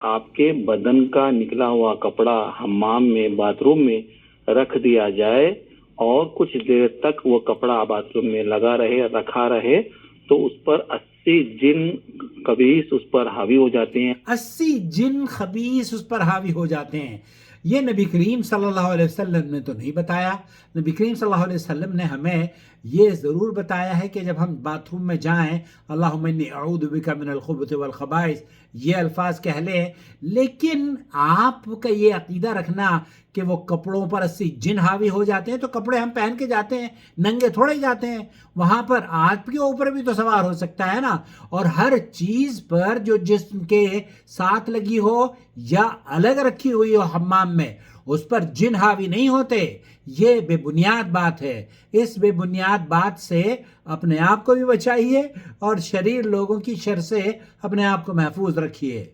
आपके बदन का निकला हुआ कपड़ा हम्माम में बाथरूम में रख दिया जाए और कुछ देर तक वो कपड़ा बाथरूम में लगा रहे रखा रहे तो उस पर 80 जिन कबीस उस पर हावी हो जाते हैं। 80 जिन खबीस उस पर हावी हो जाते हैं। ये नबी करीम सल्लल्लाहु अलैहि वसल्लम ने तो नहीं बताया। नबी करीम सल्लल्लाहु अलैहि वसल्लम ने हमें ये ज़रूर बताया है कि जब हम बाथरूम में जाएं, अल्लाहुम्मा इन्नी अऊज़ु बिका मिनल खुबुथि वल खबाइस, ये अल्फाज कह लें। लेकिन आपका ये अकीदा रखना कि वो कपड़ों पर 80 जिन हावी हो जाते हैं, तो कपड़े हम पहन के जाते हैं, नंगे थोड़े ही जाते हैं। वहां पर आपके ऊपर भी तो सवार हो सकता है ना। और हर चीज पर जो जिस्म के साथ लगी हो या अलग रखी हुई हो हम्माम में, उस पर जिन हावी नहीं होते। ये बेबुनियाद बात है। इस बेबुनियाद बात से अपने आप को भी बचाइए और शरीर लोगों की शर से अपने आप को महफूज रखिए।